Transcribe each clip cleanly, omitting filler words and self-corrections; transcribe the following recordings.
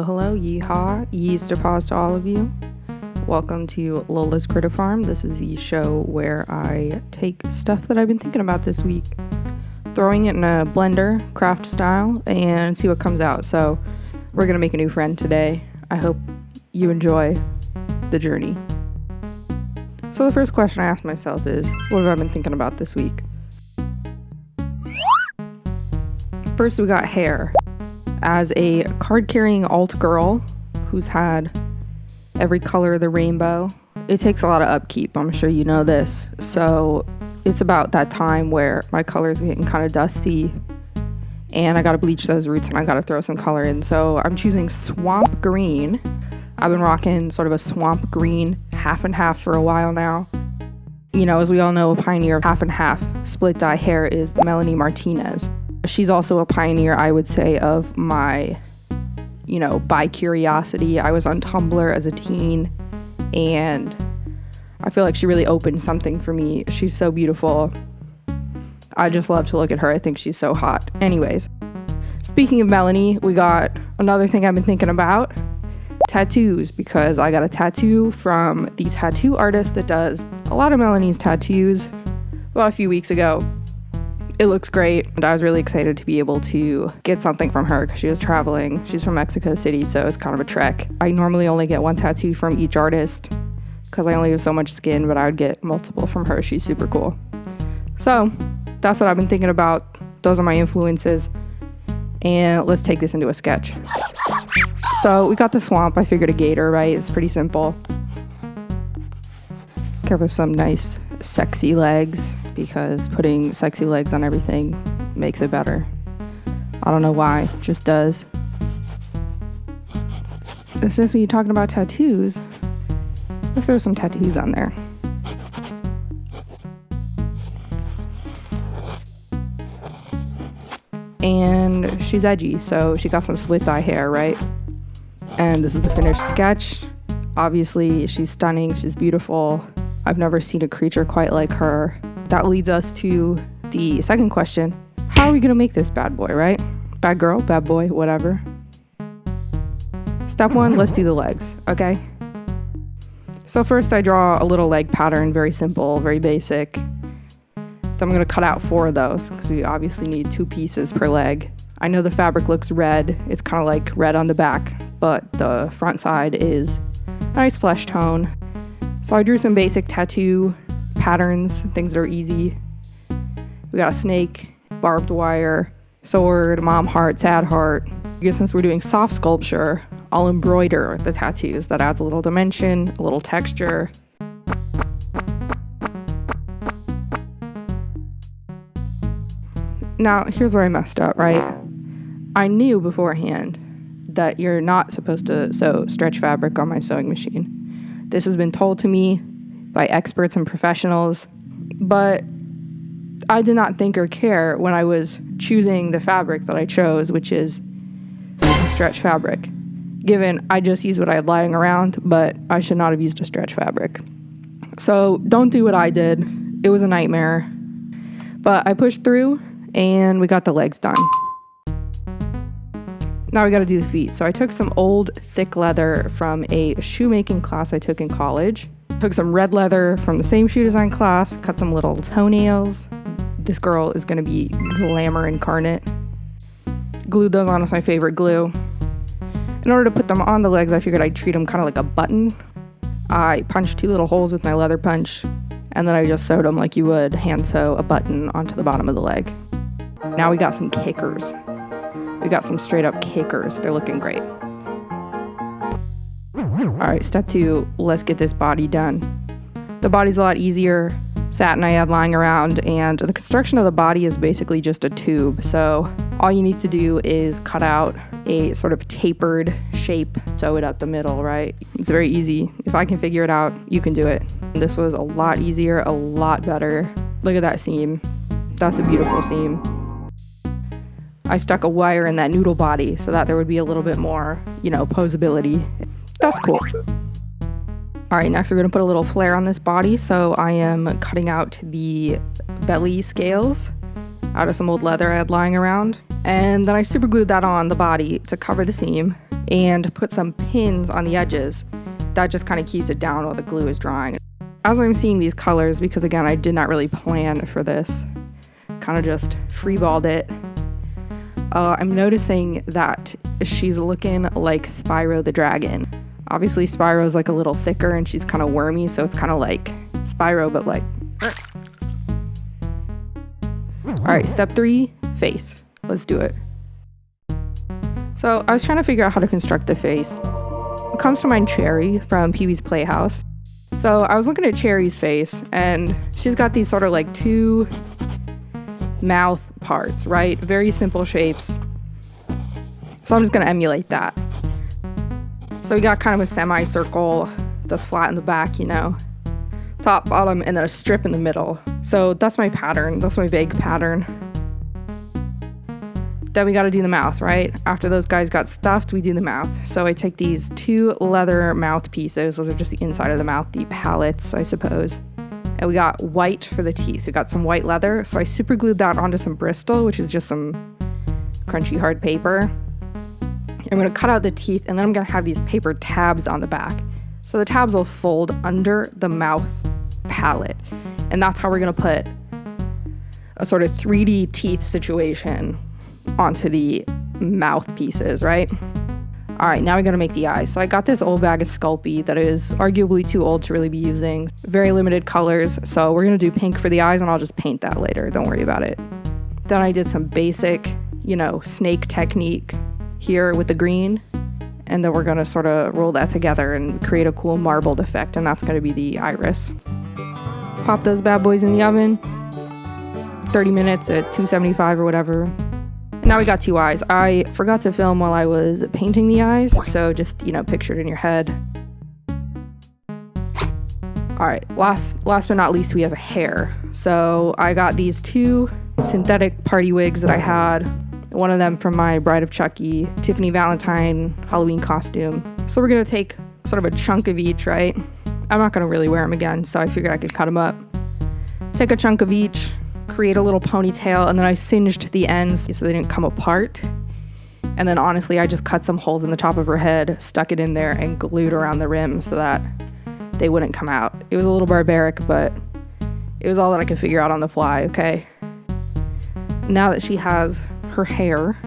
Hello, yeehaw, Easter paws to all of you. Welcome to Lola'S Critter Farm. This is the show where I take stuff that I've been thinking about this week, throwing it in a blender, craft style, and see what comes out. So we're gonna make a new friend today. I hope you enjoy the journey. So the first question I ask myself is, what have I been thinking about this week? First, we got hair. As a card-carrying alt girl who's had every color of the rainbow, it takes a lot of upkeep. I'm sure you know this. So it's about that time where my colors are getting kind of dusty and I gotta bleach those roots and I gotta throw some color in. So I'm choosing swamp green. I've been rocking sort of a swamp green half and half for a while now. You know, as we all know, a pioneer of half and half split dye hair is Melanie Martinez. She's also a pioneer, I would say, of my, bi curiosity. I was on Tumblr as a teen, and I feel like she really opened something for me. She's so beautiful. I just love to look at her. I think she's so hot. Anyways, speaking of Melanie, we got another thing I've been thinking about, tattoos, because I got a tattoo from the tattoo artist that does a lot of Melanie's tattoos about a few weeks ago. It looks great, and I was really excited to be able to get something from her because she was traveling. She's from Mexico City, so it's kind of a trek. I normally only get one tattoo from each artist because I only have so much skin, but I would get multiple from her. She's super cool. So that's what I've been thinking about. Those are my influences, and let's take this into a sketch. So we got the swamp. I figured a gator, right? It's pretty simple. Care for some nice, sexy legs, because putting sexy legs on everything makes it better. I don't know why, it just does. Since we're talking about tattoos, let's throw some tattoos on there. And she's edgy, so she got some split dye hair, right? And this is the finished sketch. Obviously, she's stunning, she's beautiful. I've never seen a creature quite like her. That leads us to the second question. How are we gonna make this bad boy, right? Bad girl, bad boy, whatever. Step one, let's do the legs, okay? So first I draw a little leg pattern, very simple, very basic. Then I'm gonna cut out 4 of those because we obviously need 2 pieces per leg. I know the fabric looks red. It's kind of like red on the back, but the front side is a nice flesh tone. So I drew some basic tattoo patterns, things that are easy. We got a snake, barbed wire, sword, mom heart, sad heart. Because since we're doing soft sculpture, I'll embroider the tattoos. That adds a little dimension, a little texture. Now, here's where I messed up, right? I knew beforehand that you're not supposed to sew stretch fabric on my sewing machine. This has been told to me by experts and professionals, but I did not think or care when I was choosing the fabric that I chose, which is stretch fabric. Given I just used what I had lying around, but I should not have used a stretch fabric. So don't do what I did. It was a nightmare. But I pushed through and we got the legs done. Now we gotta do the feet. So I took some old thick leather from a shoemaking class I took in college. Took some red leather from the same shoe design class, cut some little toenails. This girl is gonna be glamour incarnate. Glued those on with my favorite glue. In order to put them on the legs, I figured I'd treat them kind of like a button. I punched 2 little holes with my leather punch, and then I just sewed them like you would hand sew a button onto the bottom of the leg. Now we got some kickers. We got some straight up kickers. They're looking great. All right, step 2, let's get this body done. The body's a lot easier. Satin I had lying around, and the construction of the body is basically just a tube. So all you need to do is cut out a sort of tapered shape, sew it up the middle, right? It's very easy. If I can figure it out, you can do it. This was a lot easier, a lot better. Look at that seam. That's a beautiful seam. I stuck a wire in that noodle body so that there would be a little bit more, posability. That's cool. All right, next we're gonna put a little flare on this body. So I am cutting out the belly scales out of some old leather I had lying around. And then I super glued that on the body to cover the seam. and put some pins on the edges. That just kind of keeps it down while the glue is drying. As I'm seeing these colors, because again, I did not really plan for this, kind of just freeballed it. I'm noticing that she's looking like Spyro the Dragon. Obviously, Spyro's like a little thicker and she's kind of wormy, so it's kind of like Spyro, but like... Alright, step 3, face. Let's do it. So I was trying to figure out how to construct the face. It comes to mind Cherry from Pee-wee's Playhouse. So I was looking at Cherry's face, and she's got these sort of like 2 mouth parts, right? Very simple shapes. So I'm just gonna emulate that. So we got kind of a semicircle that's flat in the back, you know, top, bottom, and then a strip in the middle. So that's my pattern. That's my vague pattern. Then we got to do the mouth, right? After those guys got stuffed, we do the mouth. So I take these 2 leather mouth pieces. Those are just the inside of the mouth, the pallets, I suppose. And we got white for the teeth. We got some white leather. So I super glued that onto some Bristol, which is just some crunchy hard paper. I'm going to cut out the teeth, and then I'm going to have these paper tabs on the back. So the tabs will fold under the mouth palette. And that's how we're going to put a sort of 3D teeth situation onto the mouth pieces, right? All right, now we got to make the eyes. So I got this old bag of Sculpey that is arguably too old to really be using. Very limited colors. So we're going to do pink for the eyes, and I'll just paint that later. Don't worry about it. Then I did some basic, you know, snake technique here with the green, and then we're going to sort of roll that together and create a cool marbled effect, and that's going to be the iris. Pop those bad boys in the oven, 30 minutes at 275 or whatever. And now we got 2 eyes. I forgot to film while I was painting the eyes, so just, you know, picture it in your head. All right, last but not least, we have hair. So I got these 2 synthetic party wigs that I had. One of them from my Bride of Chucky, Tiffany Valentine Halloween costume. So we're gonna take sort of a chunk of each, right? I'm not gonna really wear them again, so I figured I could cut them up. Take a chunk of each, create a little ponytail, and then I singed the ends so they didn't come apart. And then honestly, I just cut some holes in the top of her head, stuck it in there, and glued around the rim so that they wouldn't come out. It was a little barbaric, but it was all that I could figure out on the fly, okay? Now that she has her hair,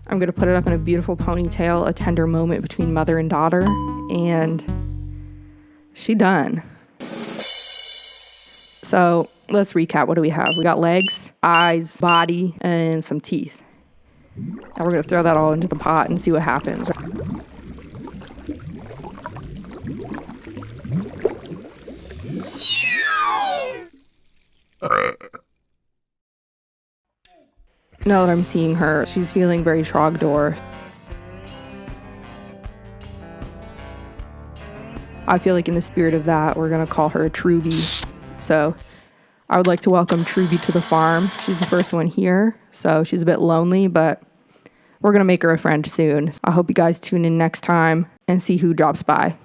I'm gonna put it up in a beautiful ponytail, a tender moment between mother and daughter, and she done. So let's recap. What do we have? We got legs, eyes, body, and some teeth. Now we're gonna throw that all into the pot and see what happens. Now that I'm seeing her, she's feeling very Trogdor. I feel like in the spirit of that, we're gonna call her Truby. So I would like to welcome Truby to the farm. She's the first one here, so she's a bit lonely, but we're gonna make her a friend soon. I hope you guys tune in next time and see who drops by.